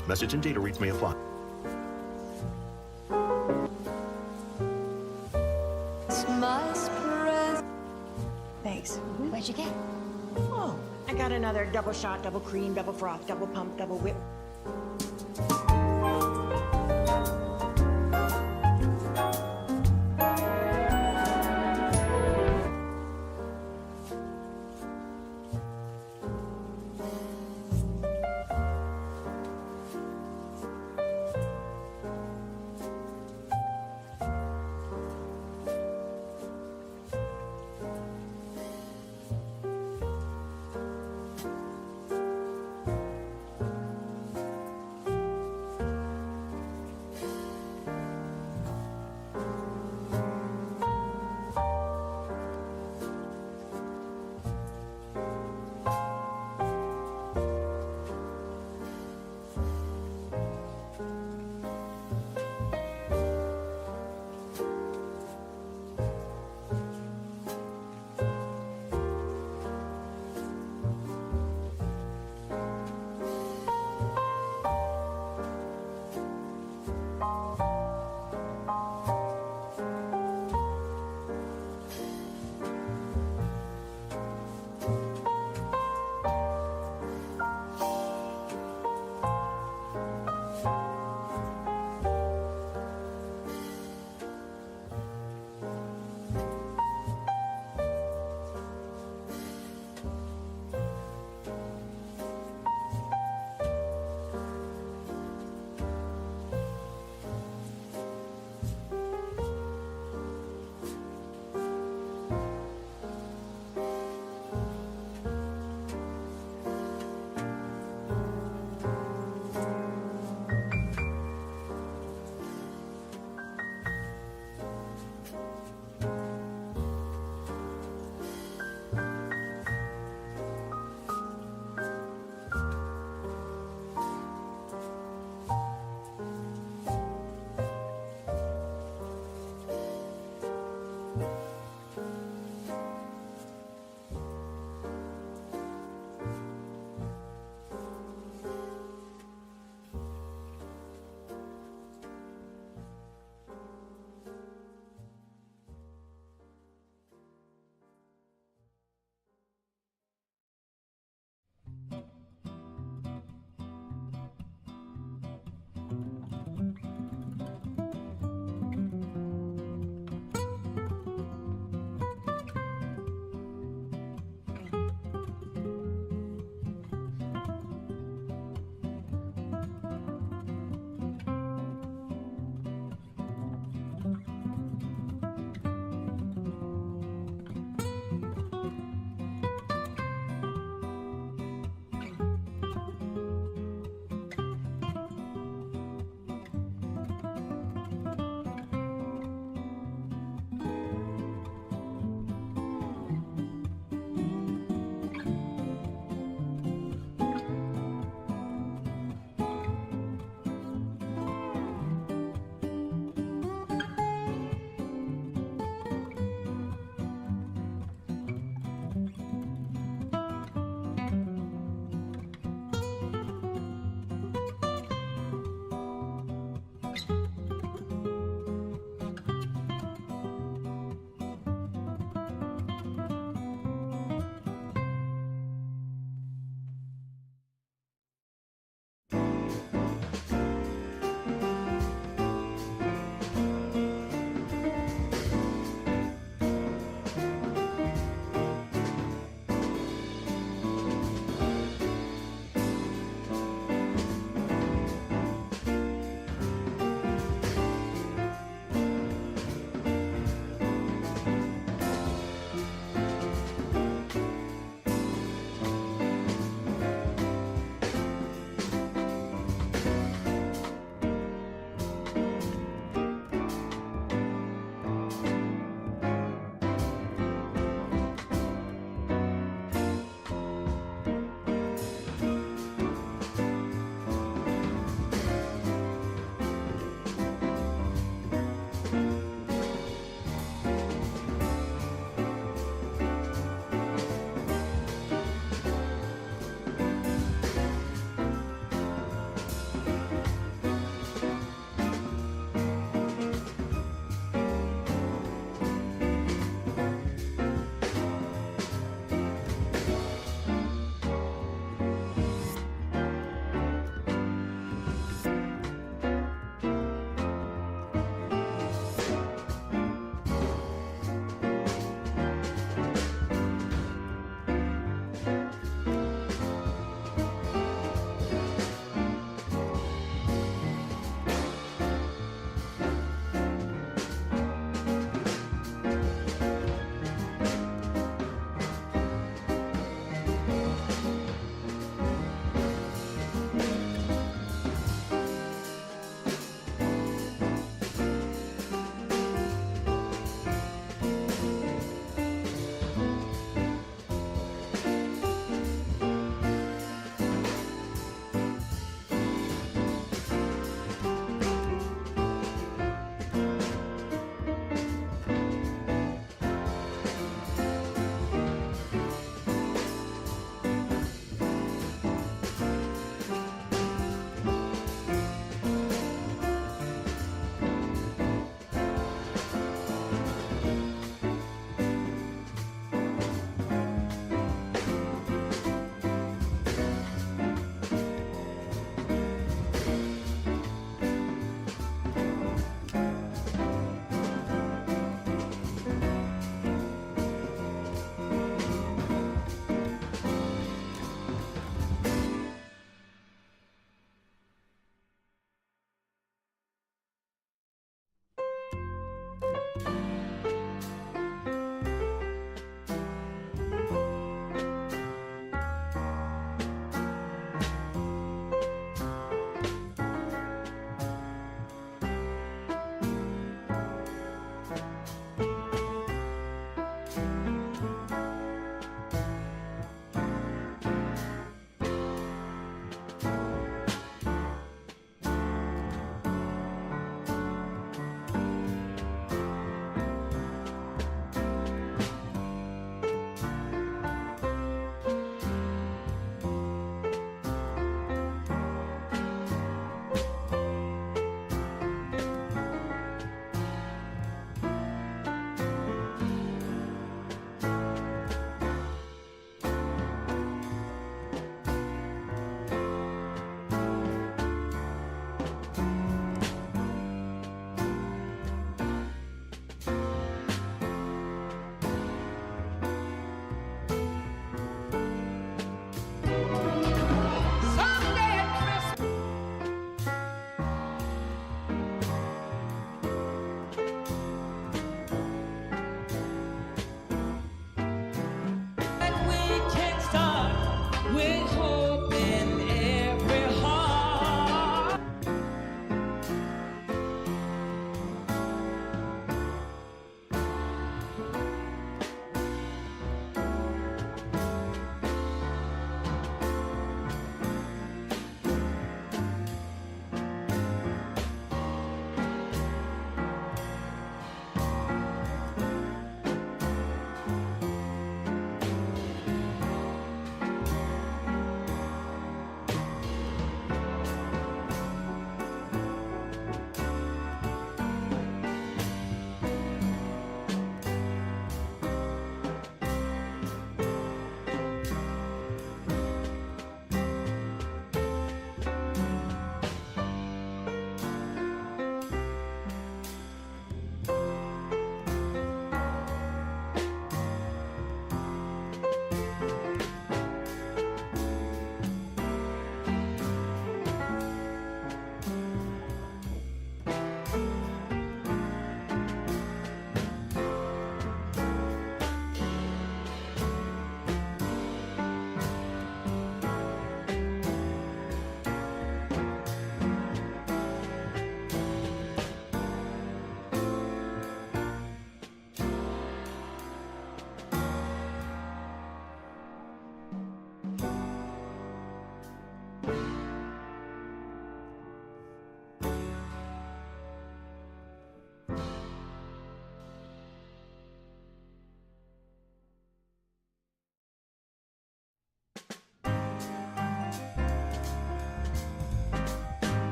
purposes. Message and data rates may apply. Thanks. What'd you get? Oh, I got another double shot, double cream, double froth, double pump, double whip.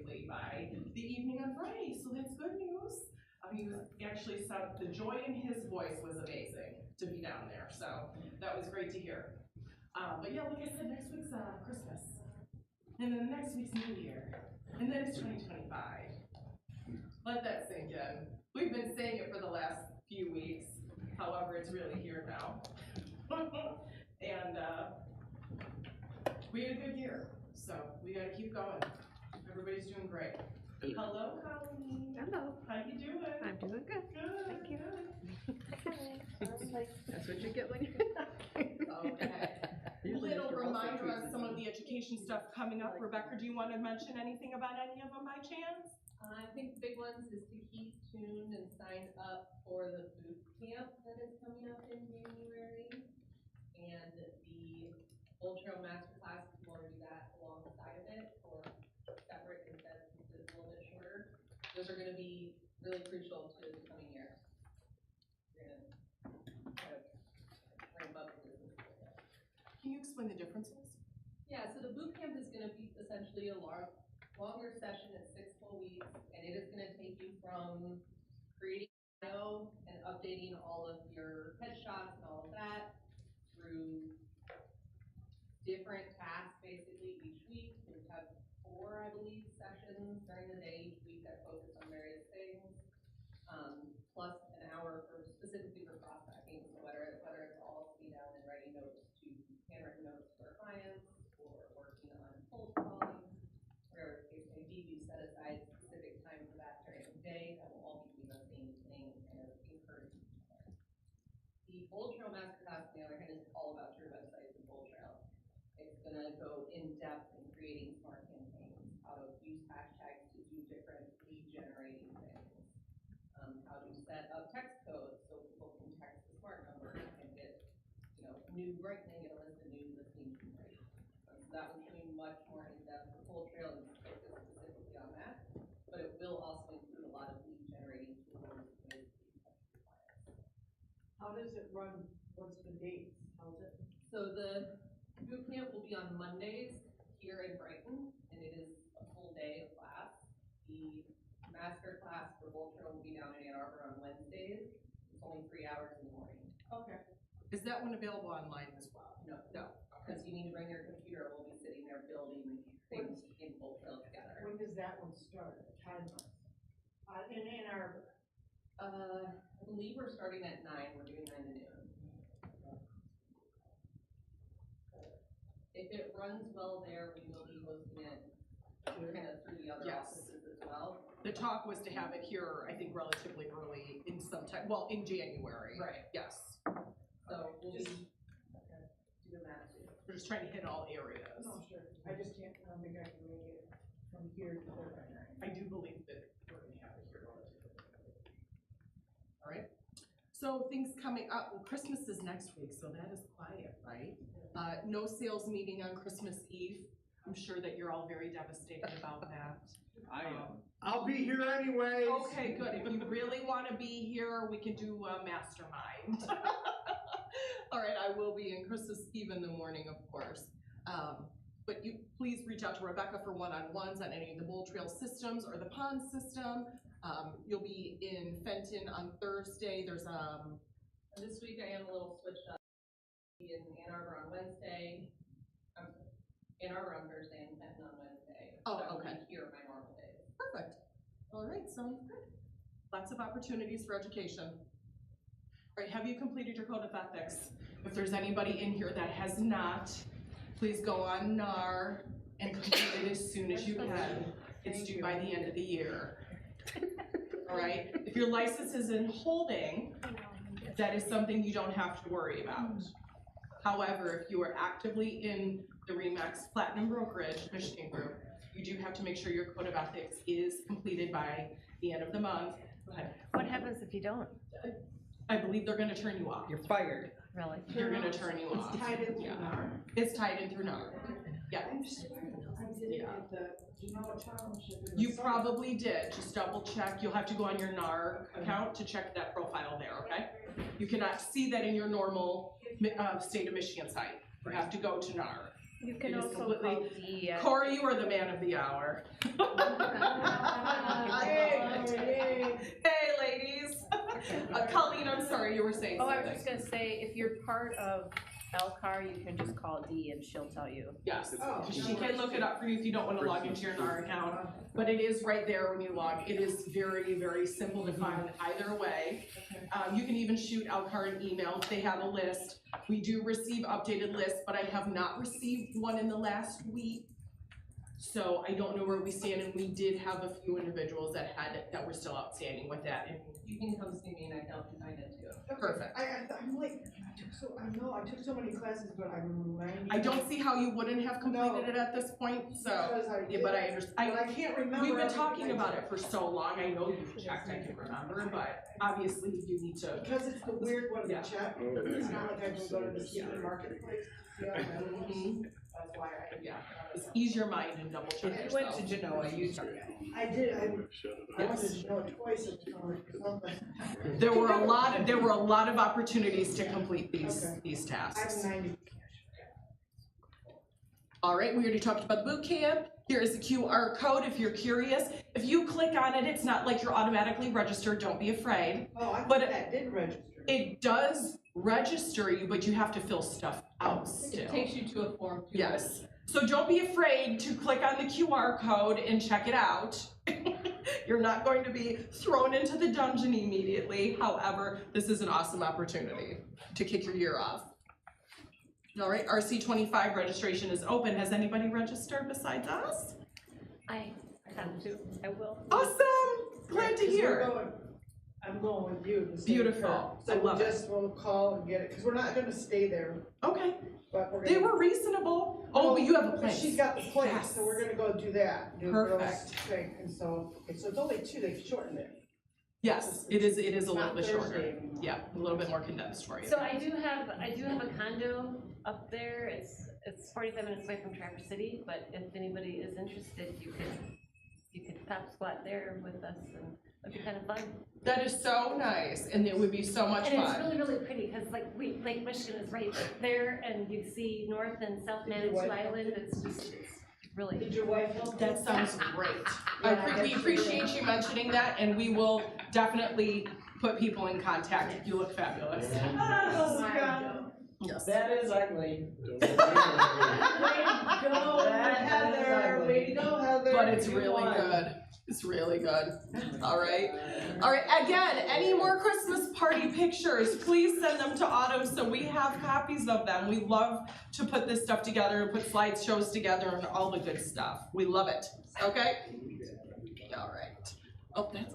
greatly by the evening on Friday, so that's good news. He was actually said the joy in his voice was amazing to be down there, so that was great to hear. But yeah, like I said, next week's Christmas, and then next week's New Year, and then it's 2025. Let that sink in. We've been saying it for the last few weeks, however, it's really here now. And we had a good year, so we gotta keep going. Everybody's doing great. Hello, Colleen. Hello. How you doing? I'm doing good. Good. Thank you. Good. That's what you get when you're Okay. Little reminder on some of the education stuff coming up. Rebecca, do you want to mention anything about any of them by chance? I think the big ones is to keep tuned and sign up for the boot camp that is coming up in January. And the Old Trail Masterclass, if you want to do that alongside of it or separate instead since it's a little bit shorter. Those are going to be really crucial to the coming year. We're going to kind of ramp up the business. Can you explain the differences? Yeah, so the boot camp is going to be essentially a longer session at 6 full weeks, and it is going to take you from creating bio and updating all of your headshots and all of that through different tasks basically each week. We have 4, I believe, sessions during the day each week that focus on various things, plus an hour for specifically for prospecting. So whether it's all sitting down and writing notes to handwritten notes to our clients or working on cold calling, whatever the case may be, you set aside specific time for that during the day that will all be doing the same thing and kind of encourage each other. The Old Trail Masterclass, on the other hand, is all about your websites and Old Trail. It's going to go in depth in creating smart campaigns, how to use hashtags to do different lead generating things, how to set up text codes so people can text the smart number and get, new Brighton and get a list of new listings from Brighton. So that was going to be much more in depth. The Full Trail is focused specifically on that, but it will also include a lot of lead generating tools with the clients. How does it run? What's the dates? How's it? So the boot camp will be on Mondays here in Brighton, and it is a full day of class. The master class for Voltra will be down in Ann Arbor on Wednesdays. It's only 3 hours in the morning. Okay. Is that one available online as well? No. No. Because you need to bring your computer. We'll be sitting there building things in Voltra together. When does that one start? Time-wise? In Ann Arbor. I believe we're starting at 9. We're doing 9 to noon. If it runs well there, we will be hosting it kind of through the other offices as well. The talk was to have it here, I think, relatively early in sometime, well, in January. Right. Yes. So we'll be doing that too. We're just trying to hit all areas. No, sure. I just can't, I don't think I can make it from here to there by 9. I do believe that we're going to have it here relatively early. All right. So things coming up. Well, Christmas is next week, so that is quiet, right? No sales meeting on Christmas Eve. I'm sure that you're all very devastated about that. I am. I'll be here anyways. Okay, good. If you really want to be here, we can do a mastermind. All right, I will be in Christmas Eve in the morning, of course. But you please reach out to Rebecca for one-on-ones on any of the Bull Trail systems or the pond system. You'll be in Fenton on Thursday. There's This week I am a little switched up. In Ann Arbor on Wednesday. Ann Arbor on Thursday and Fenton on Wednesday. Oh, So okay. I'll be here my normal days. perfect. All right, sounds good. Lots of opportunities for education. All right, have you completed your code of ethics? If there's anybody in here that has not, please go on NAR and complete it as soon as you can. It's due by the end of the year. All right, if your license is in holding, that is something you don't have to worry about. However, if you are actively in the RE/MAX Platinum Brokerage, Michigan Group, you do have to make sure your code of ethics is completed by the end of the month. Go ahead. What happens if you don't? I believe they're gonna turn you off. You're fired. Really? They're gonna turn you off. It's tied in through Yeah. NAR. It's tied in through NAR. Yeah. I did it at the Genoa Township. in the You summer. probably did. Just double check. You'll have to go on your NAR account to check that profile there, okay? You cannot see that in your normal state of Michigan site. You have to go to NAR. You can It is also completely- call D. Corey, you are the man of the hour. Hey, ladies. Colleen, I'm sorry, you were saying Oh, I something. was just gonna say, if you're part of LCAR, you can just call D and she'll tell you. Yes, Oh. she can look it up for you if you don't want to log into your NAR account, but it is right there when you log. It is very, very simple to find either way. You can even shoot LCAR an email if they have a list. We do receive updated lists, but I have not received one in the last week. So I don't know where we stand, and we did have a few individuals that were still outstanding with that. And You can come see me and I can help you find it too. Perfect. I'm like, I took so many classes, but I'm reminded. I don't see how you wouldn't have completed it at this point, so, yeah, but I understand. But I can't remember. We've been everything talking I about did. it for so long, I know you've checked, I can remember, but obviously you need to. Because it's the weird one to Yeah. check, it's not like I can go to the city marketplace. Yeah, Mhm. that's why Yeah, just ease your mind and double check If you went yourself. to Genoa, you took it. I did, I went to Genoa twice at something. There were a lot of opportunities to complete these I'm tasks. 90. All right, we already talked about the boot camp. Here is the QR code if you're curious. If you click on it, it's not like you're automatically registered, don't be afraid. Oh, I But thought that did register. It does register you, but you have to fill stuff out still. It takes you to a form too. Yes, so don't be afraid to click on the QR code and check it out. You're not going to be thrown into the dungeon immediately. However, this is an awesome opportunity to kick your year off. All right, RC25 registration is open. Has anybody registered besides us? I have to, I will. Awesome, glad to 'Cause hear. I'm going with you. to Beautiful. her. I So love it. we'll call and get it, because we're not gonna stay there, Okay, but we're they gonna. were reasonable. Oh, but you have a But place. she's got the place, Yes. so we're gonna go do that. Do a girls' Perfect. thing, and so it's only 2, they shortened it. Yes, it is a It's little not bit shorter. Thursday anymore. Yeah, a little bit more condensed for you. So I do have a condo up there. It's 45 minutes away from Traverse City, but if anybody is interested, you could pop squat there with us, and it'd be kind of fun. That is so nice, and it would be so much And it's fun. really, really pretty, because Lake Michigan is right there, and you see North and South Did your Manitou wife help Island. It's really. Did your wife help? That sounds great. Yeah, We appreciate you mentioning that, and we will definitely put people in contact. You look fabulous. Oh, my God. Yes. That is ugly. Way to go, Heather, way to go, Heather. But it's You really won. good. It's really good. All right. All right, again, any more Christmas party pictures, please send them to Otto so we have copies of them. We love to put this stuff together and put slideshows together and all the good stuff. We love it, okay? All right. Oh, that's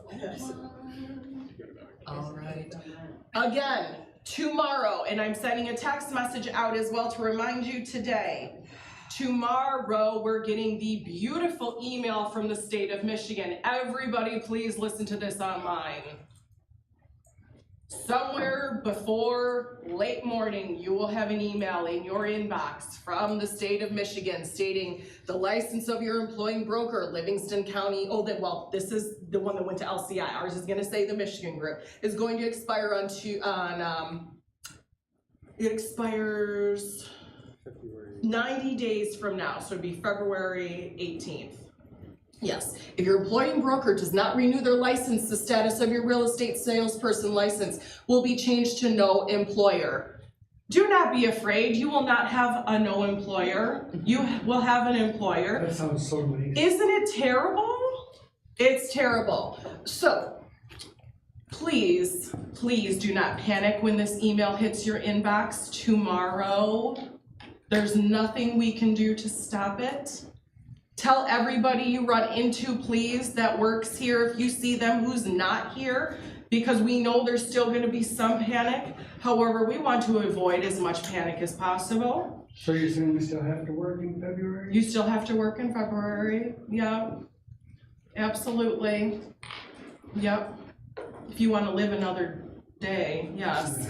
all right. Again, tomorrow, and I'm sending a text message out as well to remind you today. Tomorrow, we're getting the beautiful email from the state of Michigan. Everybody, please listen to this online. Somewhere before late morning, you will have an email in your inbox from the state of Michigan stating the license of your employing broker, Livingston County. This is the one that went to LCI. Ours is gonna say the Michigan group, is going to expire it expires 90 days from now, so it'd be February 18th. Yes, if your employing broker does not renew their license, the status of your real estate salesperson license will be changed to no employer. Do not be afraid, you will not have a no employer. You will have an employer. That sounds so nice. Isn't it terrible? It's terrible. So, please do not panic when this email hits your inbox tomorrow. There's nothing we can do to stop it. Tell everybody you run into, please, that works here, if you see them who's not here, because we know there's still gonna be some panic. However, we want to avoid as much panic as possible. So you're saying we still have to work in February? You still have to work in February, yep. Absolutely, yep. If you wanna live another day, yes.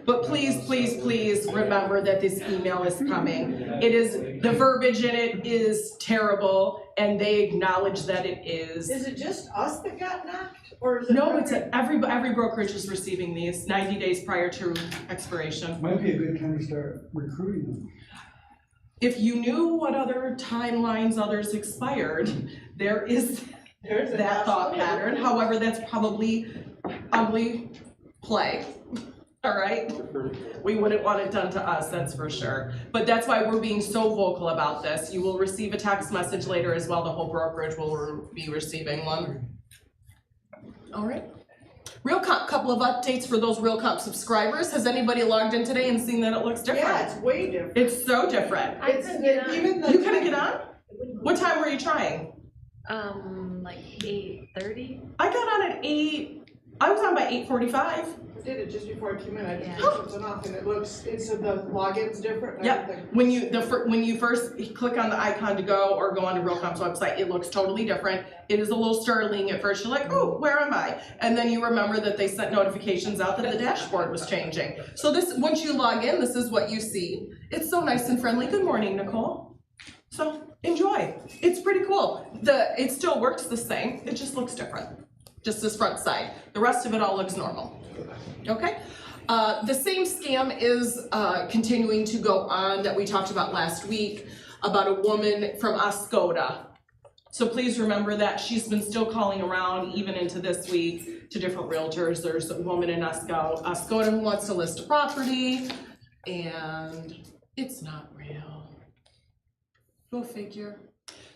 But please, please, please remember that this email is coming. It is, the verbiage in it is terrible, and they acknowledge that it is. Is it just us that got knocked, or is it? No, it's every brokerage is receiving these 90 days prior to expiration. Might be a good time to start recruiting them. If you knew what other timelines others expired, there is There's a that thought possibility. pattern. However, that's probably ugly play. All right? We wouldn't want it done to us, that's for sure. But that's why we're being so vocal about this. You will receive a text message later as well. The whole brokerage will be receiving one. All right. Real Comp, couple of updates for those Real Comp subscribers. Has anybody logged in today and seen that it looks different? Yeah, it's way different. It's so different. I It's couldn't get on. even the. You couldn't get on? What time were you trying? Like 8:30. I got on at 8. I was on by 8:45. I did it just before I came in, I just Yeah. turned something off and it looks, it's, the login's different and Yep. everything. When you first click on the icon to go or go onto RealComp's website, it looks totally different. It is a little startling at first. You're like, oh, where am I? And then you remember that they sent notifications out that the dashboard was changing. So this, once you log in, this is what you see. It's so nice and friendly. Good morning, Nicole. So enjoy. It's pretty cool. It still works the same. It just looks different. Just this front side. The rest of it all looks normal. Okay? The same scam is continuing to go on that we talked about last week about a woman from Oscoda. So please remember that she's been still calling around even into this week to different realtors. There's a woman in Oscoda who wants to list a property and it's not real. Go figure.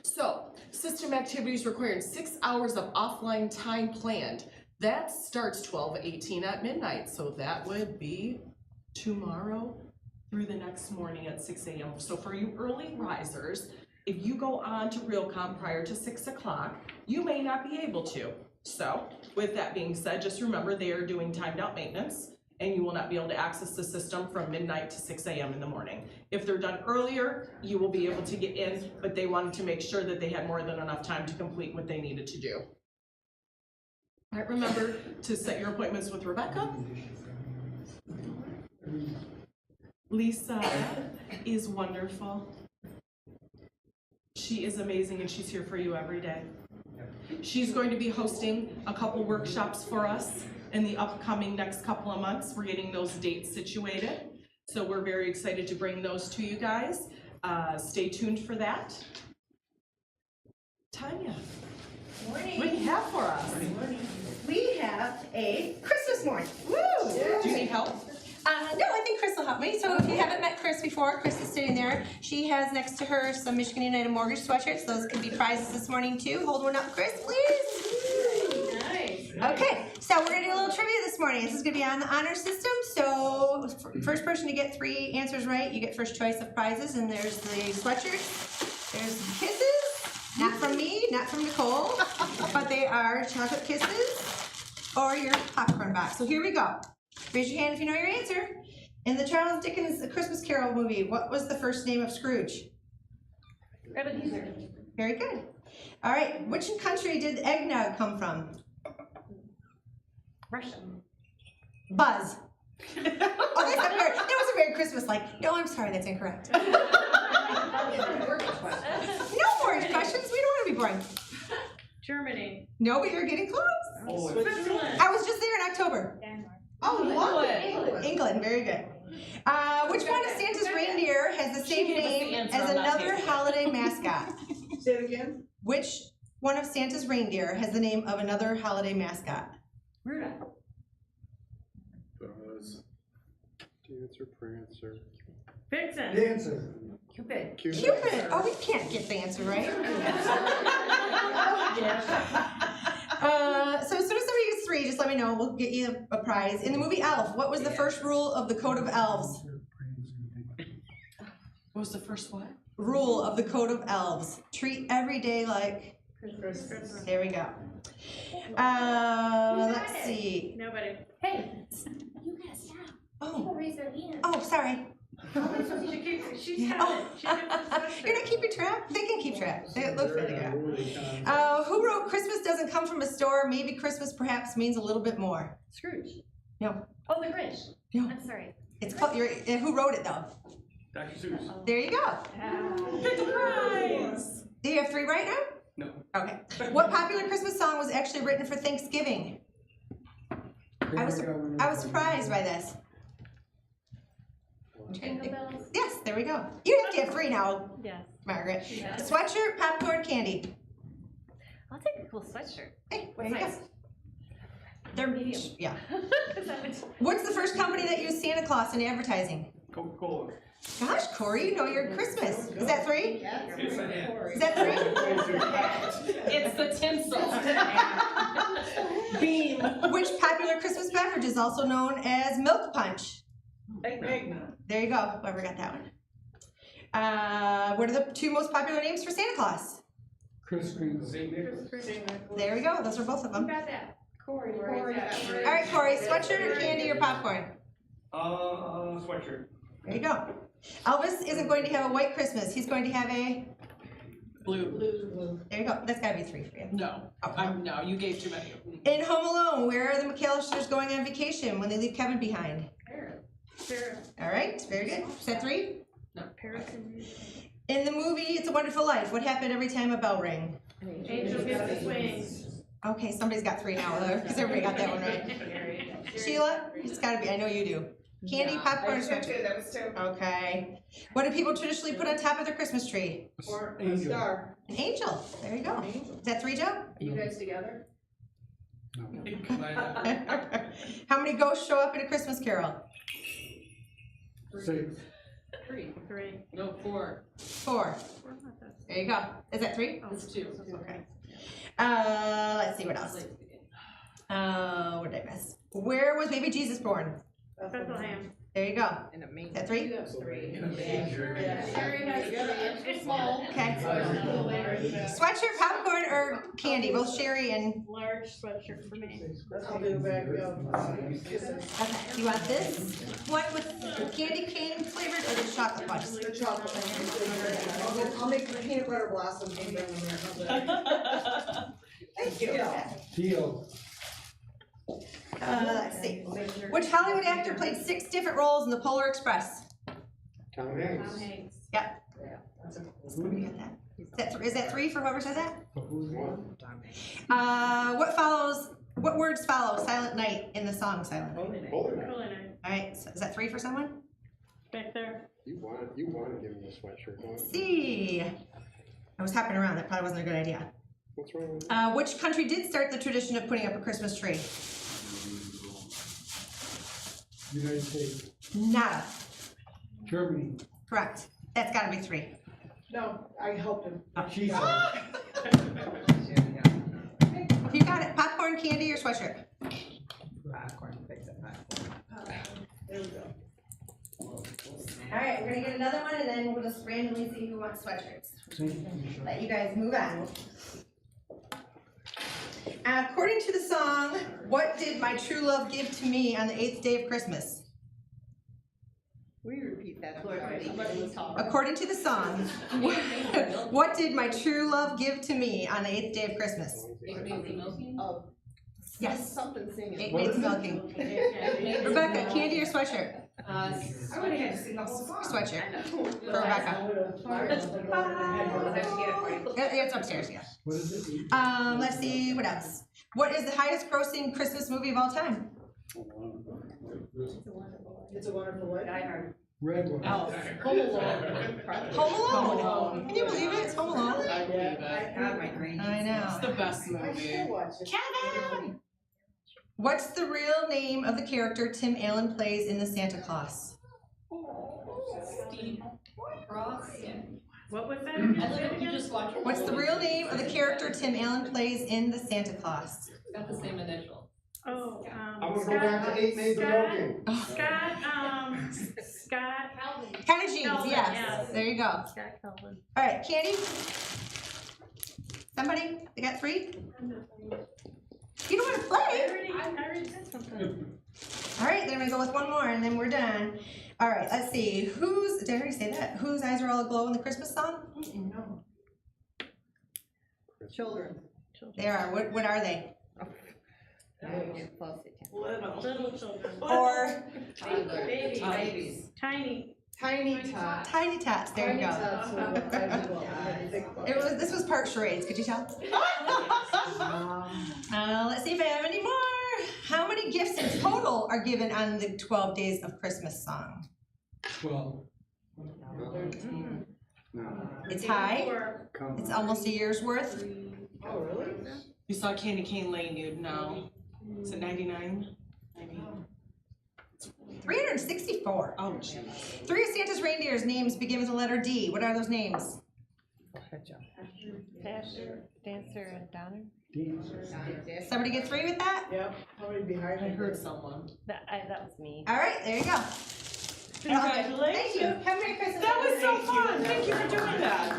So, system activities requiring 6 hours of offline time planned. That starts 12:18 at midnight, so that would be tomorrow through the next morning at 6 a.m. So for you early risers, if you go on to RealComp prior to 6 o'clock, you may not be able to. So with that being said, just remember they are doing timed out maintenance and you will not be able to access the system from midnight to 6 a.m. in the morning. If they're done earlier, you will be able to get in, but they wanted to make sure that they had more than enough time to complete what they needed to do. All right, remember to set your appointments with Rebecca. Lisa is wonderful. She is amazing and she's here for you every day. She's going to be hosting a couple workshops for us in the upcoming next couple of months. We're getting those dates situated. So we're very excited to bring those to you guys. Stay tuned for that. Tanya, Morning. what do you have for us? We have a Christmas morning. Woo! Do you need help? No, I think Chris will help me. So if you haven't met Chris before, Chris is sitting there. She has next to her some Michigan United Mortgage sweatshirts. Those could be prizes this morning too. Hold one up, Chris, please. Nice. Okay, so we're gonna do a little trivia this morning. This is gonna be on the honor system. So first person to get 3 answers right, you get first choice of prizes. And there's the sweatshirts. There's some kisses. Not from me, not from Nicole, but they are chocolate kisses or your popcorn box. So here we go. Raise your hand if you know your answer. In the Charles Dickens A Christmas Carol movie, what was the first name of Scrooge? Ebenezer. Very good. All right, which country did eggnog come from? Russia. Buzz. Oh, that's not very, that was a very Christmas-like. No, I'm sorry, that's incorrect. No boring questions. We don't want to be boring. Germany. No, but you're getting close. Switzerland. I was just there in October. Oh, England. England, very good. Which one of Santa's reindeer has the same She gave us the name answer as on that another page. holiday mascot? Say it again? Which one of Santa's reindeer has the name of another holiday mascot? Rudolph. Buzz. Dancer, Prancer. Vixen. Dancer. Cupid. Cupid. Oh, we can't get the answer right. So as soon as somebody gets 3, just let me know. We'll get you a prize. In the movie Elf, what was the first rule of the Code of Elves? What was the first one? Rule of the Code of Elves. Treat every day like... Christmas. There we go. Let's see. Nobody. Hey, you gotta stop. People Oh, raise their hand. oh, sorry. She's Yeah. had it. She did it. You're not keeping track? They can keep track. They look really good. Who wrote Christmas doesn't come from a store? Maybe Christmas perhaps means a little bit more. Scrooge. No, Oh, the Grinch. No. I'm sorry. it's called, who wrote it though? Dr. Seuss. There you go. Surprise! Do you have 3 right now? No. Okay. What popular Christmas song was actually written for Thanksgiving? I was surprised by this. Jingle bells. Yes, there we go. You have to have 3 now, Yes. Margaret. Sweatshirt, popcorn, candy. I'll take a cool sweatshirt. Hey, there What you go. size? They're medium. Yeah. Is that what- What's the first company that used Santa Claus in advertising? Coca-Cola. Gosh, Corey, you know your Christmas. Is that 3? Yes, I am. Is that 3? It's the tinsel. Beam. Which popular Christmas beverage is also known as milk punch? There you go. Whoever got that one. What are the 2 most popular names for Santa Claus? Chris Green. There we go. Those are both of them. Got that. Corey. All right, Corey, sweatshirt or candy or popcorn? Sweatshirt. There you go. Elvis isn't going to have a white Christmas. He's going to have a. Blue. There you go. That's got to be 3 for you. No, no, you gave too many. In Home Alone, where are the McAllisters going on vacation when they leave Kevin behind? All right, very good. Is that 3? In the movie It's a Wonderful Life, what happened every time a bell rang? Angel gets his wings. Okay, somebody's got 3 now, because everybody got that one right. Sheila, it's got to be. I know you do. Candy, popcorn, or sweatshirt? That was 2. Okay. What do people traditionally put on top of their Christmas tree? Or a Angel. star. An angel. There you go. Is that 3, Joe? Are you guys together? How many ghosts show up in a Christmas Carol? 6. 3. No, 4. 4. There you go. Is that 3? It's 2. Okay. Let's see what else. What did I miss? Where was baby Jesus born? Bethlehem. There you go. Is that 3? That's 3. Sherry has 3 extra small. Okay. Sweatshirt, popcorn, or candy? Both Sherry and. Large sweatshirt for me. Okay. You want this one with candy cane flavored or the chocolate bunch? The chocolate. I'll make the peanut butter blossom and bring them there. Thank you. Teal. Let's see. Which Hollywood actor played 6 different roles in the Polar Express? Tom Hanks. Yep. Somebody got that. Is that 3 for whoever said that? What words follow Silent Night in the song Silent Night? Holy night. All right, so is that 3 for someone? Back there. You want to give me a sweatshirt, don't you? Let's see. I was hopping around. That probably wasn't a good idea. What's wrong with that? Which country did start the tradition of putting up a Christmas tree? United States. Nada. Germany. Correct. That's got to be 3. No, I helped him. She said. You got it. Popcorn, candy, or sweatshirt? There we go. All right, we're gonna get another one, and then we'll just randomly see who wants sweatshirts. Let you guys move on. According to the song, what did my true love give to me on the 8th day of Christmas? We repeat that. According to the song, what did my true love give to me on the 8th day of Christmas? Oh, Yes. something singing. 8 maids milking. Rebecca, candy or sweatshirt? I would have had to sing the whole song. Sweatshirt for Rebecca. It's upstairs, yeah. What is it? Let's see, what else? What is the highest grossing Christmas movie of all time? It's a wonderful what? Red one. Elf. Home Alone. Can you believe it? It's Home Alone. I believe it. I know. It's the best I movie. still watch it. Kevin! What's the real name of the character Tim Allen plays in the Santa Claus? Steve Ross. What was that? You just watch it. What's the real name of the character Tim Allen plays in the Santa Claus? Got the same initial. Oh, I'm gonna go back to 8 maids milking. Scott. Kind of jeans, Calvin, yes. yes. There you go. Scott Calvin. All right, candy? Somebody? They got 3? You don't want to play? I already said something. All right, then I'm gonna go with one more and then we're done. All right, let's see. Did I already say that? Whose eyes are all aglow in the Christmas song? No. Children. They are. What are they? Little children. Or Babies. Tiny tots. Tiny Tots, there you Tiny go. tots were the size of big ones. This was park charades, could you tell? Let's see if I have any more. How many gifts in total are given on the 12 Days of Christmas song? 12. It's high. It's almost a year's worth. Oh, really? You saw Candy Cane Lane, you'd know. Is it 99? 364. Oh, jeez. 3 of Santa's reindeer's names begin with the letter D. What are those names? Dasher, Dancer, and Donner. Somebody get 3 with that? Yep, probably behind I me. heard someone. That was me. All right, there you go. Congratulations. Thank you. Have a Merry Christmas. That was so fun. Thank you for doing that.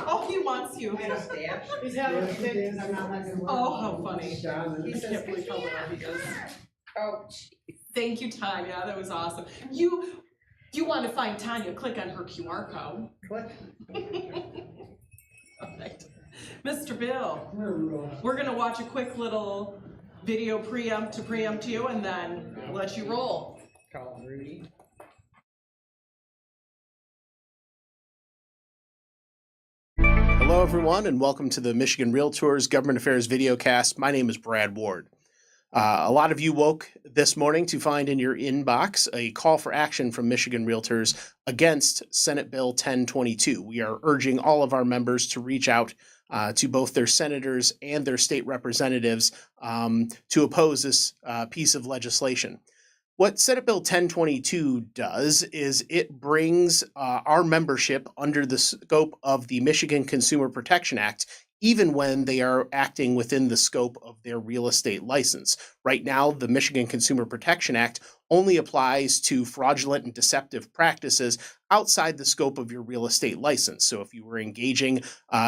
Oh, he wants you. He's having a fit because I'm not letting him. Oh, how funny. I John, can't believe how well he does. Oh, Thank you, Tanya. That was awesome. You want to find Tanya, click on her QR code. Click. Perfect. Mr. Bill, come here, Rudolph. we're gonna watch a quick little video preempt you and then let you roll. Call Rudy. Hello, everyone, and welcome to the Michigan Realtors Government Affairs videocast. My name is Brad Ward. A lot of you woke this morning to find in your inbox a call for action from Michigan Realtors against Senate Bill 1022. We are urging all of our members to reach out to both their senators and their state representatives to oppose this piece of legislation. What Senate Bill 1022 does is it brings our membership under the scope of the Michigan Consumer Protection Act, even when they are acting within the scope of their real estate license. Right now, the Michigan Consumer Protection Act only applies to fraudulent and deceptive practices outside the scope of your real estate license. So if you were engaging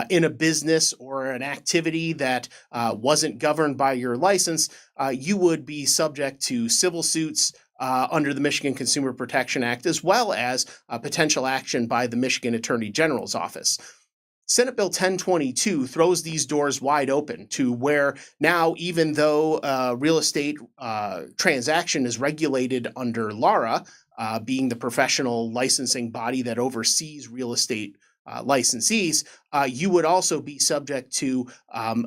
in a business or an activity that wasn't governed by your license, you would be subject to civil suits under the Michigan Consumer Protection Act, as well as potential action by the Michigan Attorney General's office. Senate Bill 1022 throws these doors wide open to where now, even though a real estate transaction is regulated under LARA, being the professional licensing body that oversees real estate licensees, you would also be subject to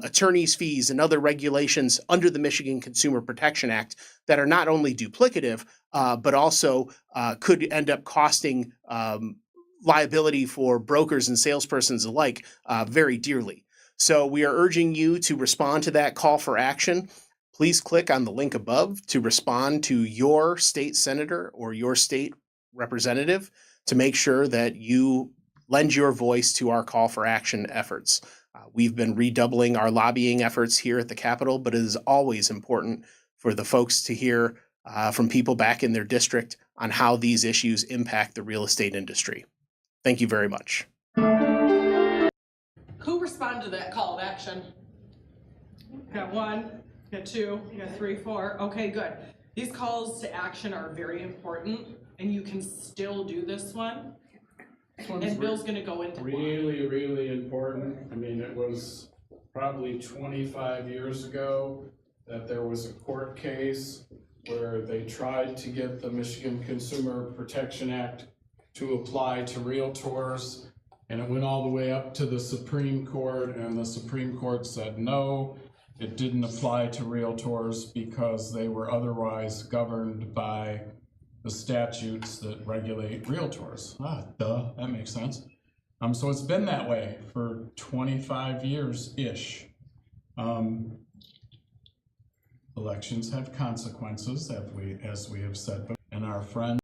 attorney's fees and other regulations under the Michigan Consumer Protection Act that are not only duplicative, but also could end up costing liability for brokers and salespersons alike very dearly. So we are urging you to respond to that call for action. Please click on the link above to respond to your state senator or your state representative to make sure that you lend your voice to our call for action efforts. We've been redoubling our lobbying efforts here at the Capitol, but it is always important for the folks to hear from people back in their district on how these issues impact the real estate industry. Thank you very much. Who responded to that call of action? Got 1, got 2, got 3, 4. Okay, good. These calls to action are very important, and you can still do this one. And Bill's gonna go into really, really important. I mean, it was probably 25 years ago that there was a court case where they tried to get the Michigan Consumer Protection Act to apply to realtors, and it went all the way up to the Supreme Court, and the Supreme Court said no, it didn't apply to realtors because they were otherwise governed by the statutes that regulate realtors. That makes sense. So it's been that way for 25 years-ish. Elections have consequences, as we have said, and our friends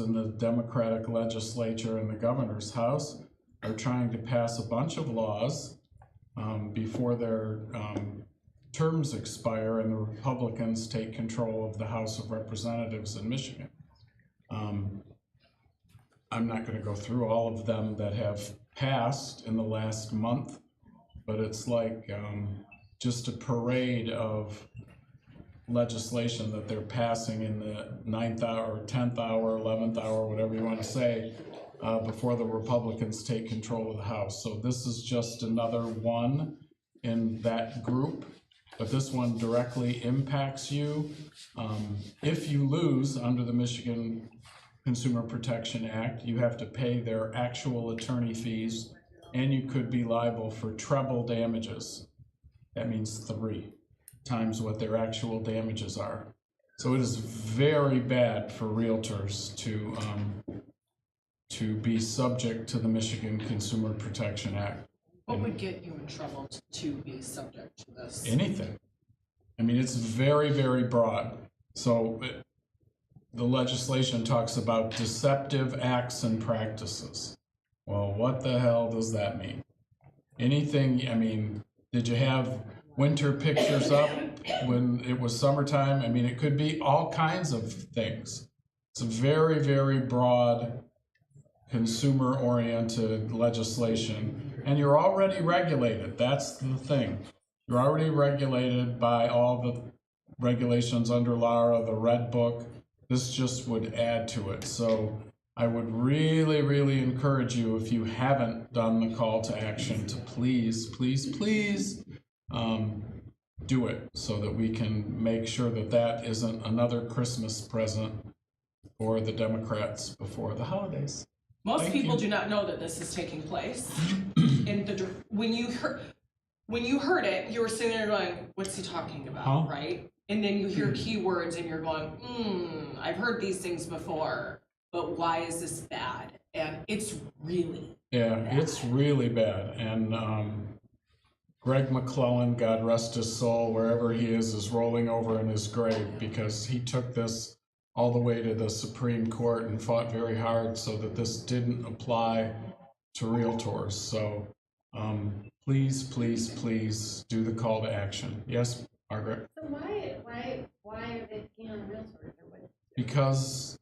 in the Democratic legislature and the governor's house are trying to pass a bunch of laws before their terms expire and the Republicans take control of the House of Representatives in Michigan. I'm not going to go through all of them that have passed in the last month, but it's like just a parade of legislation that they're passing in the 9th hour, 10th hour, 11th hour, whatever you want to say, before the Republicans take control of the House. So this is just another one in that group, but this one directly impacts you. If you lose under the Michigan Consumer Protection Act, you have to pay their actual attorney fees, and you could be liable for treble damages. That means 3 times what their actual damages are. So it is very bad for realtors to be subject to the Michigan Consumer Protection Act. What would get you in trouble to be subject to this? Anything. I mean, it's very, very broad. So the legislation talks about deceptive acts and practices. Well, what the hell does that mean? Anything, I mean, did you have winter pictures up when it was summertime? I mean, it could be all kinds of things. It's a very, very broad consumer-oriented legislation, and you're already regulated. That's the thing. You're already regulated by all the regulations under Lara, the Red Book. This just would add to it. So I would really, really encourage you, if you haven't done the call to action, to please, please, please do it so that we can make sure that that isn't another Christmas present for the Democrats before the holidays. Most people do not know that this is taking place. And when you heard it, you were sitting there going, what's he talking about, right? And then you hear keywords and you're going, I've heard these things before, but why is this bad? And it's really bad. It's really bad. And Greg McClellan, God rest his soul, wherever he is rolling over in his grave, because he took this all the way to the Supreme Court and fought very hard so that this didn't apply to realtors. So please, please, please do the call to action. Yes, Margaret? So why are they picking on realtors? Because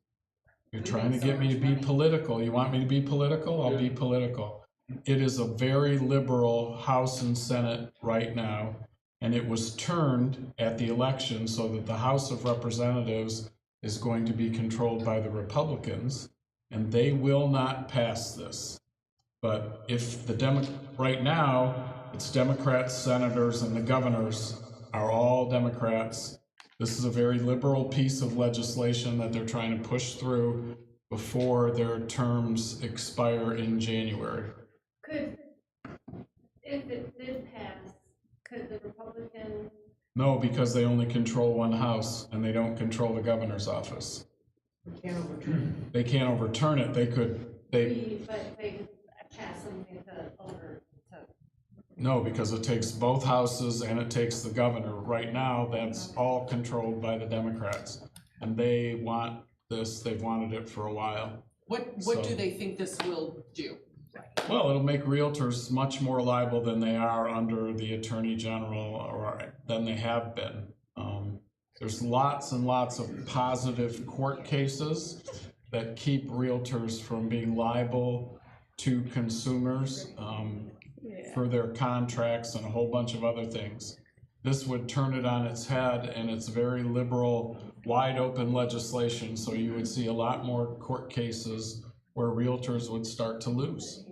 you're trying to get me to be political. You want me to be political? I'll be political. It is a very liberal House and Senate right now, and it was turned at the election so that the House of Representatives is going to be controlled by the Republicans, and they will not pass this. But if right now, it's Democrats, senators, and the governors are all Democrats. This is a very liberal piece of legislation that they're trying to push through before their terms expire in January. If it did pass, could the Republicans? No, because they only control one house and they don't control the governor's office. We can't overturn it. They can't overturn it. They could. But they could pass something No, because it takes both houses and it takes the governor. Right now, that's all controlled by the Democrats, and they want this. They've wanted it for a while. What do they think this will do? Well, it'll make realtors much more liable than they are under the Attorney General, or than they have been. There's lots and lots of positive court cases that keep realtors from being liable to consumers for their contracts and a whole bunch of other things. This would turn it on its head, and it's very liberal, wide open legislation, so you would see a lot more court cases where realtors would start to lose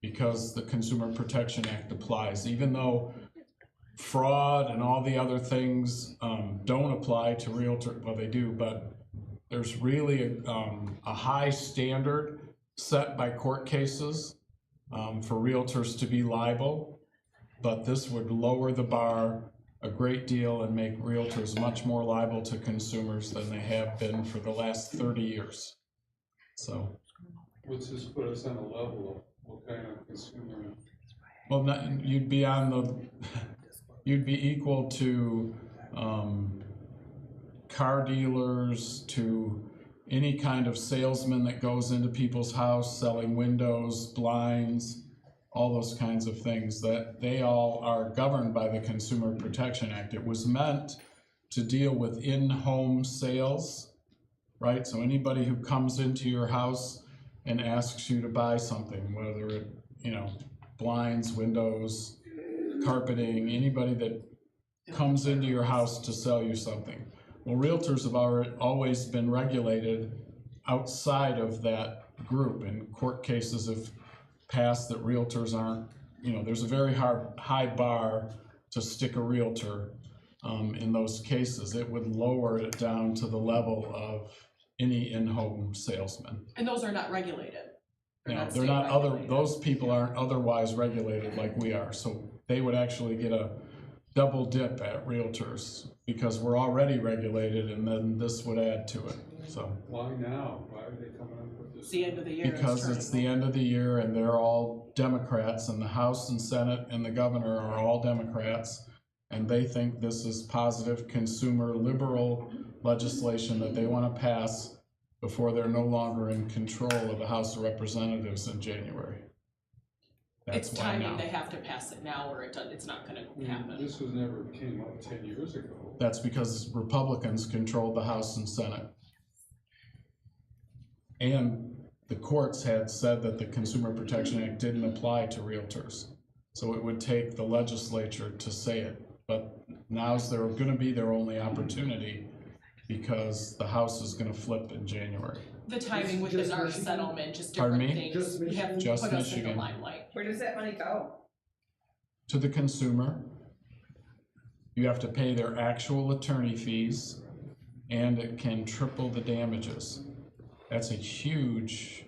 because the Consumer Protection Act applies. Even though fraud and all the other things don't apply to realtors, well, they do, but there's really a high standard set by court cases for realtors to be liable, but this would lower the bar a great deal and make realtors much more liable to consumers than they have been for the last 30 years. So. What's this put us on a level of what kind of consumer? Well, you'd be on the, you'd be equal to car dealers, to any kind of salesman that goes into people's house selling windows, blinds, all those kinds of things, that they all are governed by the Consumer Protection Act. It was meant to deal with in-home sales, right? So anybody who comes into your house and asks you to buy something, whether it, blinds, windows, carpeting, anybody that comes into your house to sell you something. Well, realtors have always been regulated outside of that group, and court cases have passed that realtors aren't there's a very high bar to stick a realtor in those cases. It would lower it down to the level of any in-home salesman. And those are not regulated. They're state not regulated. those people aren't otherwise regulated like we are. So they would actually get a double dip at realtors because we're already regulated, and then this would add to it, so. Why now? Why are they coming up with this? It's the end of the year. Because it's the end of the year and they're all Democrats, and the House and Senate and the governor are all Democrats, and they think this is positive consumer liberal legislation that they want to pass before they're no longer in control of the House of Representatives in January. That's It's why timing, now. they have to pass it now or it's not gonna happen. This was never came up 10 years ago. That's because Republicans controlled the House and Senate. And the courts had said that the Consumer Protection Act didn't apply to realtors. So it would take the legislature to say it. But now's gonna be their only opportunity because the House is gonna flip in January. The timing Just within our Michigan? settlement, just Pardon different me? things, Just have Just put us in the Michigan. limelight. Where does that money go? To the consumer, you have to pay their actual attorney fees, and it can triple the damages. That's a huge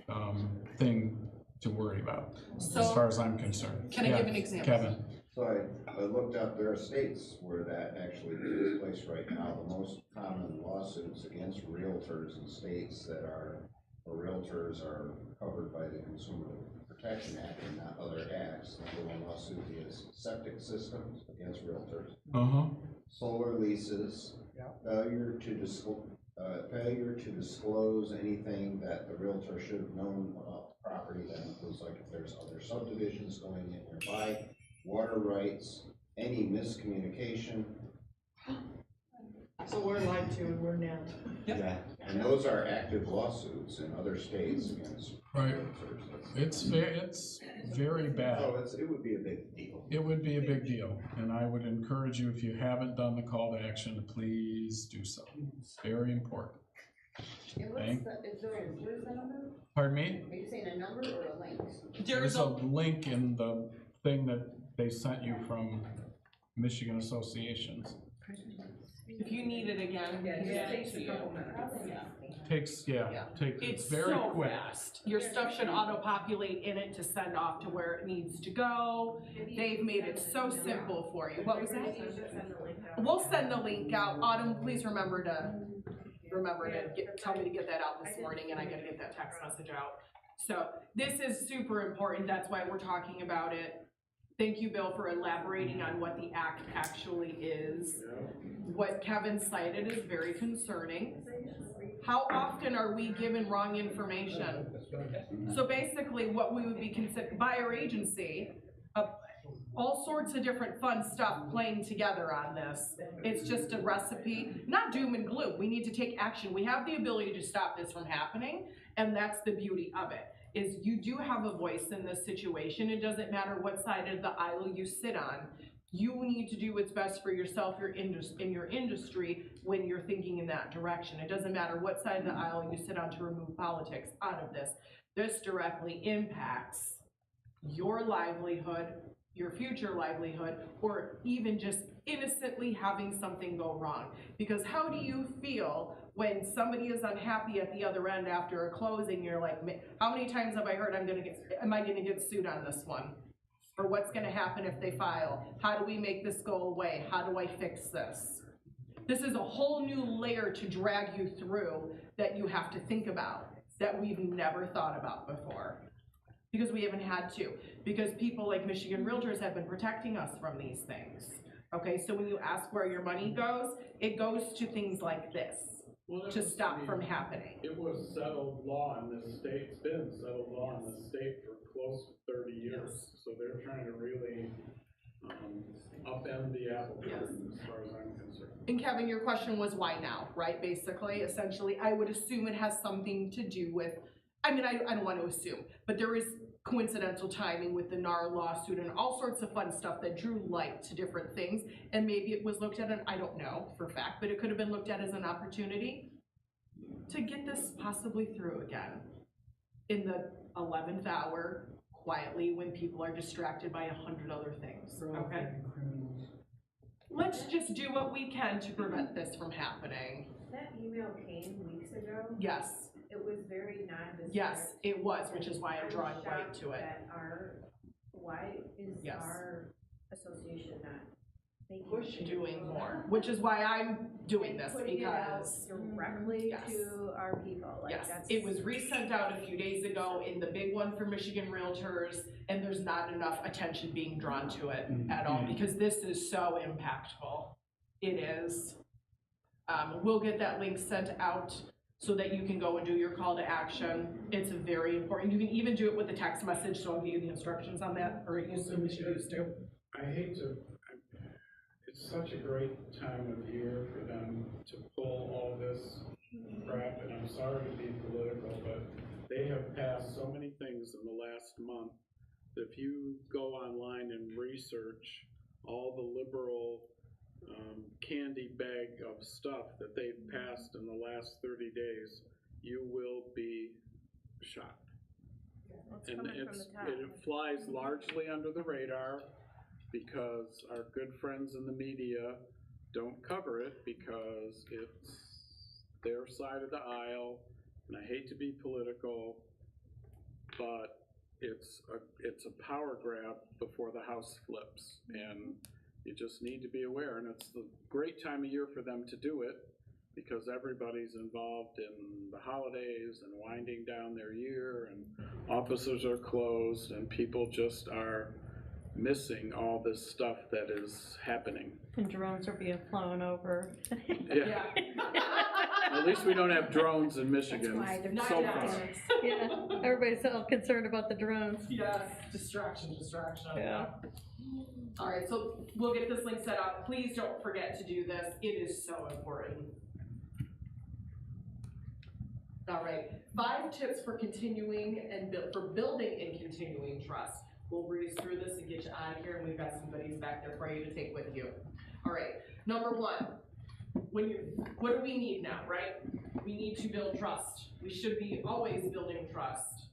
thing to worry about, as So- far as I'm concerned. Can I Yeah, give an example? Kevin, So I looked up, there are states where that actually takes place right now. The most common lawsuits against realtors in states that are, where realtors are covered by the Consumer Protection Act and not other acts. Number one lawsuit is septic systems against realtors, solar leases, failure to disclose anything that the realtor should have known about the property. That includes like if there's other subdivisions going in nearby, water rights, any miscommunication. So we're lied to and we're nailed. Yeah, and those are active lawsuits in other states against Right. realtors. it's very bad. So it would be a big deal. It would be a big deal, and I would encourage you, if you haven't done the call to action, please do so. It's very important. Okay? Where's the number? Pardon me? Are you saying a number or a link? There's a link in the thing that they sent you from Michigan Associations. If you need it again, Yeah, it yeah, just takes a couple minutes. It's very so quick. fast. Your stuff should auto-populate in it to send off to where it needs to go. They've made it so simple for you. What was that? We'll send the link out. Autumn, please remember to tell me to get that out this morning, and I gotta get that text message out. So this is super important. That's why we're talking about it. Thank you, Bill, for elaborating on what the act actually is. What Kevin cited is very concerning. How often are we given wrong information? So basically what we would be considered, by our agency, all sorts of different fun stuff playing together on this. It's just a recipe, not doom and gloom. We need to take action. We have the ability to stop this from happening, and that's the beauty of it, is you do have a voice in this situation. It doesn't matter what side of the aisle you sit on. You need to do what's best for yourself, in your industry, when you're thinking in that direction. It doesn't matter what side of the aisle you sit on to remove politics out of this. This directly impacts your livelihood, your future livelihood, or even just innocently having something go wrong. Because how do you feel when somebody is unhappy at the other end after a closing? You're like, how many times have I heard am I gonna get sued on this one? Or what's gonna happen if they file? How do we make this go away? How do I fix this? This is a whole new layer to drag you through that you have to think about, that we've never thought about before. Because we haven't had to. Because people like Michigan Realtors have been protecting us from these things. Okay, so when you ask where your money goes, it goes to things like this, to stop from happening. It was settled law in this state, it's been settled law in this state for close to 30 years. So they're trying to really upend the apple cart as far as I'm concerned. And Kevin, your question was why now, right? Basically, essentially, I would assume it has something to do with, I don't want to assume, but there is coincidental timing with the NAR lawsuit and all sorts of fun stuff that drew light to different things. And maybe it was looked at, I don't know for a fact, but it could have been looked at as an opportunity to get this possibly through again in the 11th hour, quietly when people are distracted by 100 other things, We're all okay? fighting criminals. Let's just do what we can to prevent this from happening. That email came weeks ago. Yes, It was very nondescript. yes, it was, which is why I'm was drawing right shocked to it. that why is Yes. our association not making Push changes? doing more, which is why I'm doing this, Putting it out because, directly Yes. to our people, like yes, that's. it was resent out a few days ago in the big one for Michigan Realtors, and there's not enough attention being drawn to it at all, because this is so impactful. It is. We'll get that link sent out so that you can go and do your call to action. It's very important. You can even do it with a text message, so I'll give you the instructions on that, or you used to. I hate to, it's such a great time of year for them to pull all this crap, and I'm sorry to be political, but they have passed so many things in the last month. If you go online and research all the liberal candy bag of stuff that they've passed in the last 30 days, you will be shocked. And it flies largely under the radar because our good friends in the media don't cover it because it's their side of the aisle, and I hate to be political, but it's a power grab before the house flips, and you just need to be aware, and it's the great time of year for them to do it because everybody's involved in the holidays and winding down their year, and offices are closed, and people just are missing all this stuff that is happening. And drones are being flown over. Yeah. At least we don't have drones in Michigan Not so yet. far. Yeah, everybody's all concerned about the drones. Yes, distraction. Yeah. All right, so we'll get this link set up. Please don't forget to do this. It is so important. All right, 5 tips for continuing and for building and continuing trust. We'll breeze through this and get you out of here, and we've got some goodies back there for you to take with you. All right, number 1, what do we need now, right? We need to build trust. We should be always building trust.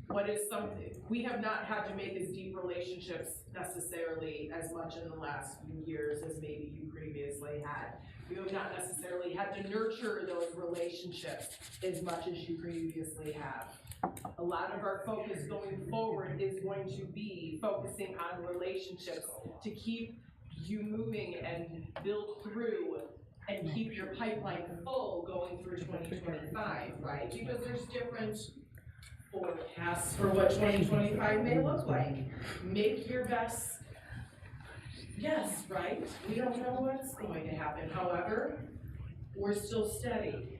What is something, we have not had to make as deep relationships necessarily as much in the last few years as maybe you previously had. We have not necessarily had to nurture those relationships as much as you previously have. A lot of our focus going forward is going to be focusing on relationships to keep you moving and build through and keep your pipeline full going through 2025, right? Because there's different forecasts for what 2025 may look like. Make your best guess, right? We don't know what's going to happen. However, we're still steady.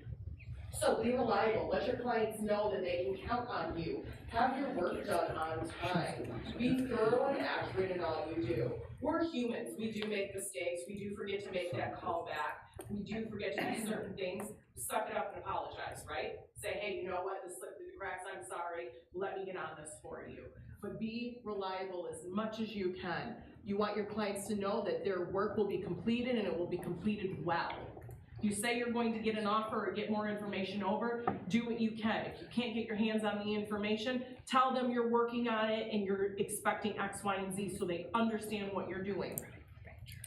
So be reliable. Let your clients know that they can count on you. Have your work done on time. Be thorough and accurate in all you do. We're humans. We do make mistakes. We do forget to make that call back. We do forget to do certain things. Suck it up and apologize, right? Say, hey, you know what? This slipped through the cracks. I'm sorry. Let me get on this for you. But be reliable as much as you can. You want your clients to know that their work will be completed and it will be completed well. You say you're going to get an offer or get more information over, do what you can. If you can't get your hands on the information, tell them you're working on it and you're expecting X, Y, and Z so they understand what you're doing.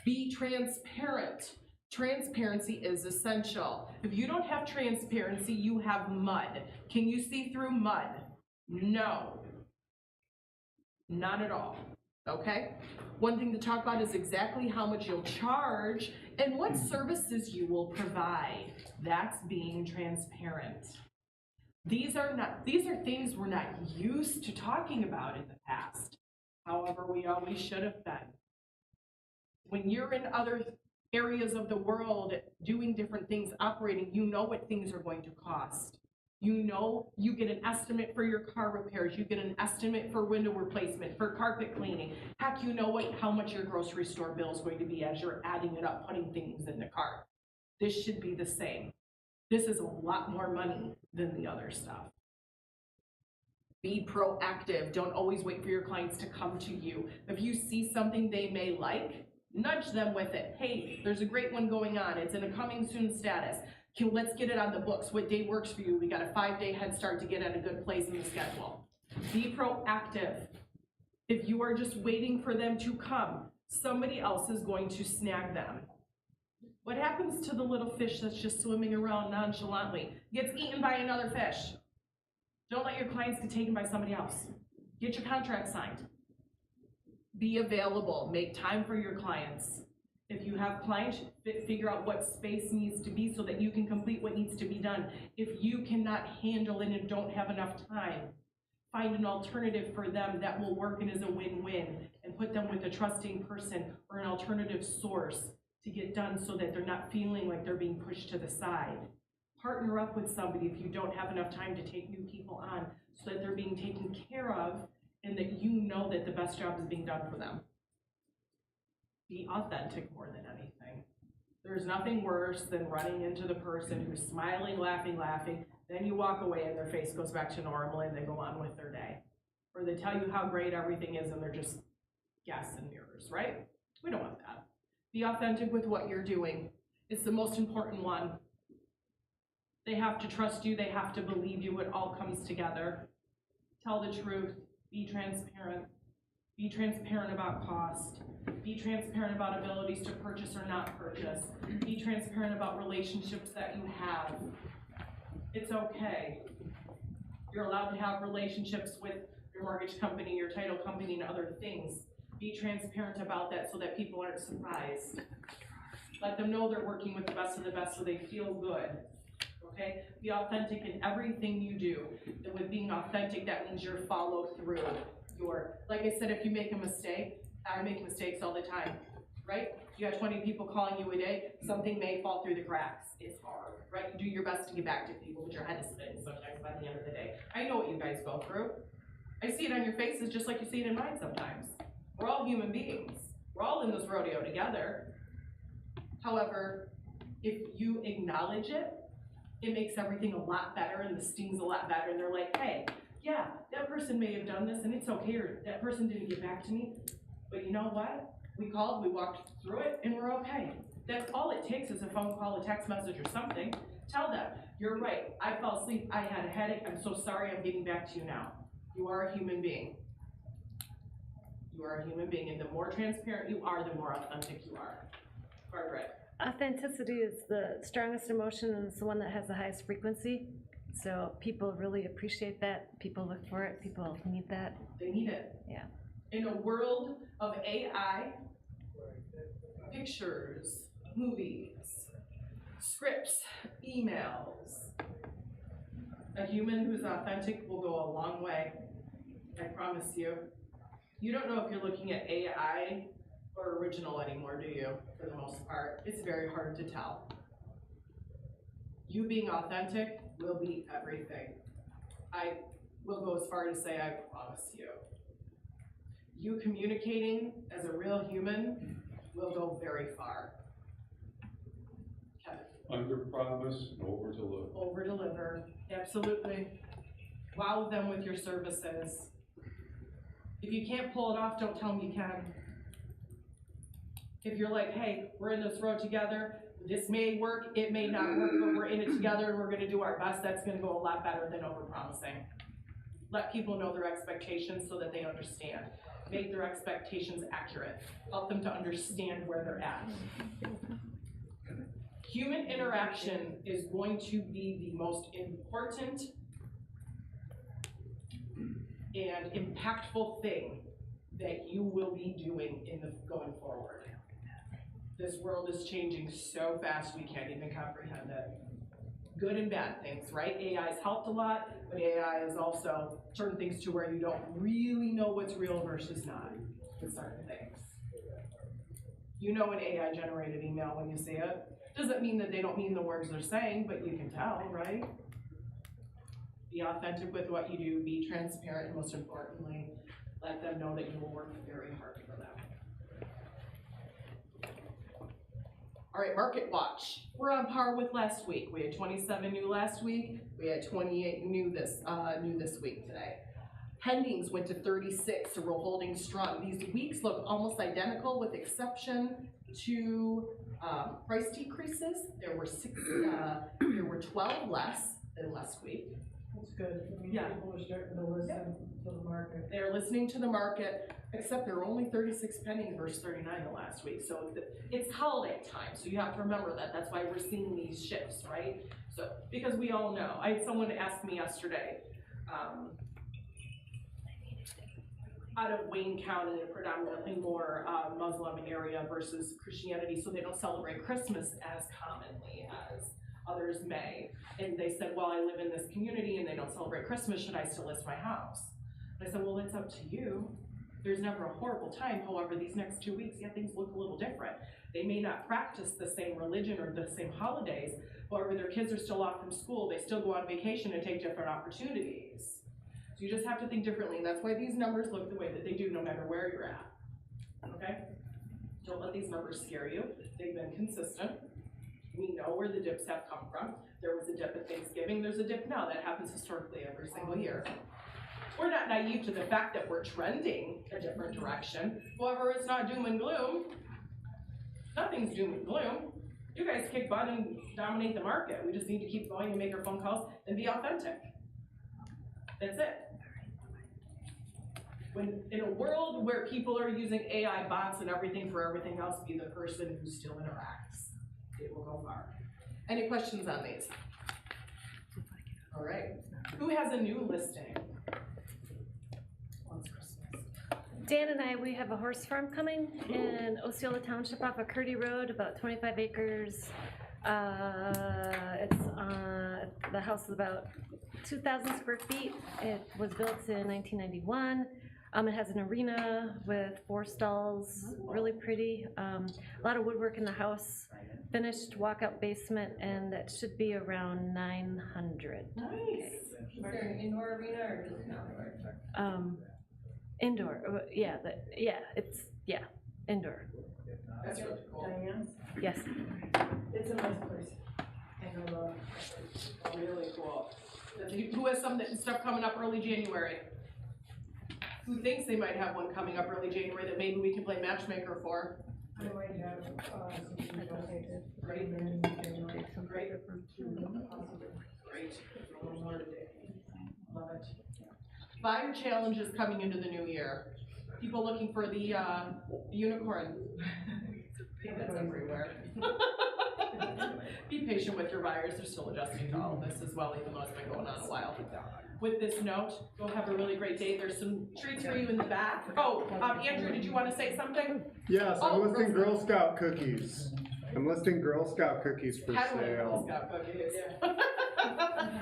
Be transparent. Transparency is essential. If you don't have transparency, you have mud. Can you see through mud? No. Not at all. Okay? One thing to talk about is exactly how much you'll charge and what services you will provide. That's being transparent. These are things we're not used to talking about in the past. However, we always should have been. When you're in other areas of the world doing different things, operating, you know what things are going to cost. You know, you get an estimate for your car repairs, you get an estimate for window replacement, for carpet cleaning. Heck, you know how much your grocery store bill is going to be as you're adding it up, putting things in the cart. This should be the same. This is a lot more money than the other stuff. Be proactive. Don't always wait for your clients to come to you. If you see something they may like, nudge them with it. Hey, there's a great one going on. It's in a coming soon status. Let's get it on the books. What day works for you? We got a 5-day head start to get at a good place in the schedule. Be proactive. If you are just waiting for them to come, somebody else is going to snag them. What happens to the little fish that's just swimming around nonchalantly? Gets eaten by another fish. Don't let your clients get taken by somebody else. Get your contract signed. Be available. Make time for your clients. If you have clients, figure out what space needs to be so that you can complete what needs to be done. If you cannot handle it and don't have enough time, find an alternative for them that will work and is a win-win, and put them with a trusting person or an alternative source to get done so that they're not feeling like they're being pushed to the side. Partner up with somebody if you don't have enough time to take new people on so that they're being taken care of and that you know that the best job is being done for them. Be authentic more than anything. There's nothing worse than running into the person who's smiling, laughing, then you walk away and their face goes back to normal and they go on with their day. Or they tell you how great everything is and they're just gas and mirrors, right? We don't want that. Be authentic with what you're doing. It's the most important one. They have to trust you, they have to believe you, it all comes together. Tell the truth, be transparent. Be transparent about cost. Be transparent about abilities to purchase or not purchase. Be transparent about relationships that you have. It's okay. You're allowed to have relationships with your mortgage company, your title company, and other things. Be transparent about that so that people aren't surprised. Let them know they're working with the best of the best so they feel good. Okay? Be authentic in everything you do. And with being authentic, that means you're follow through. Like I said, if you make a mistake, I make mistakes all the time, right? You have 20 people calling you a day, something may fall through the cracks. It's hard, right? You do your best to get back to people, but your head is spinning sometimes by the end of the day. I know what you guys go through. I see it on your faces just like you see it in mine sometimes. We're all human beings. We're all in this rodeo together. However, if you acknowledge it, it makes everything a lot better and the stings a lot better. And they're like, hey, yeah, that person may have done this and it's okay, or that person didn't get back to me. But you know what? We called, we walked through it, and we're okay. That's all it takes is a phone call, a text message, or something. Tell them, you're right, I fell asleep, I had a headache, I'm so sorry, I'm getting back to you now. You are a human being. You are a human being, and the more transparent you are, the more authentic you are. Margaret. Authenticity is the strongest emotion, and it's the one that has the highest frequency. So people really appreciate that. People look for it. People need that. They need it. Yeah. In a world of AI, pictures, movies, scripts, emails, a human who's authentic will go a long way. I promise you. You don't know if you're looking at AI or original anymore, do you? For the most part, it's very hard to tell. You being authentic will be everything. I will go as far to say I promise you. You communicating as a real human will go very far. Kevin. Under promise, over deliver. Over deliver, absolutely. Wow them with your services. If you can't pull it off, don't tell them you can. If you're like, hey, we're in this road together, this may work, it may not work, but we're in it together and we're gonna do our best, that's gonna go a lot better than over-promising. Let people know their expectations so that they understand. Make their expectations accurate. Help them to understand where they're at. Human interaction is going to be the most important and impactful thing that you will be doing going forward. This world is changing so fast we can't even comprehend it. Good and bad things, right? AI has helped a lot, but AI has also turned things to where you don't really know what's real versus not with certain things. You know an AI generated email when you see it. Doesn't mean that they don't mean the words they're saying, but you can tell, right? Be authentic with what you do, be transparent, and most importantly, let them know that you will work very hard for them. All right, Market Watch. We're on par with last week. We had 27 new last week. We had 28 new this week today. Pendings went to 36, so we're holding strong. These weeks look almost identical with exception to price decreases. There were 12 less than last week. It's good. I mean, Yeah. people are starting to listen to the market. They're listening to the market, except there were only 36 pennies versus 39 the last week. So it's holiday time, so you have to remember that. That's why we're seeing these shifts, right? So, because we all know. I had someone ask me yesterday, out of Wayne County, a predominantly more Muslim area versus Christianity, so they don't celebrate Christmas as commonly as others may. And they said, well, I live in this community and they don't celebrate Christmas, should I still list my house? And I said, well, it's up to you. There's never a horrible time. However, these next 2 weeks, yeah, things look a little different. They may not practice the same religion or the same holidays. However, their kids are still off from school. They still go on vacation and take different opportunities. So you just have to think differently, and that's why these numbers look the way that they do no matter where you're at, okay? Don't let these numbers scare you. They've been consistent. We know where the dips have come from. There was a dip at Thanksgiving, there's a dip now. That happens historically every single year. We're not naive to the fact that we're trending a different direction. However, it's not doom and gloom. Nothing's doom and gloom. You guys kick butt and dominate the market. We just need to keep going and make our phone calls and be authentic. That's it. When in a world where people are using AI bots and everything for everything else, be the person who still interacts. It will go far. Any questions on these? All right. Who has a new listing? Dan and I, we have a horse farm coming in Osceola Township off of Curdy Road, about 25 acres. The house is about 2,000 square feet. It was built in 1991. It has an arena with 4 stalls, really pretty. A lot of woodwork in the house, finished walkout basement, and that should be around 900. Nice. Is there an indoor arena or just an outdoor? Indoor, indoor. That's really cool. Diane, Yes. it's a nice place. And really cool. Who has some stuff coming up early January? Who thinks they might have one coming up early January that maybe we can play matchmaker for? I might have, some people take it. Great. Great. Great. Love it. Buyer challenge is coming into the new year. People looking for the unicorn. I think that's everywhere. Be patient with your buyers. They're still adjusting to all of this as well, even though it's been going on a while. With this note, go have a really great day. There's some treats for you in the back. Oh, Andrew, did you want to say something? Yes, I'm listing Girl Girl Scout cookies. I'm listing Girl Scout cookies for sale.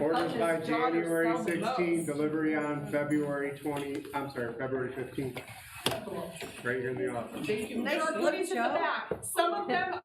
Orders by January 16th, delivery on February 15th. Right here in the office. Thank you. Nice There are flip goodies in the show. back. Some of them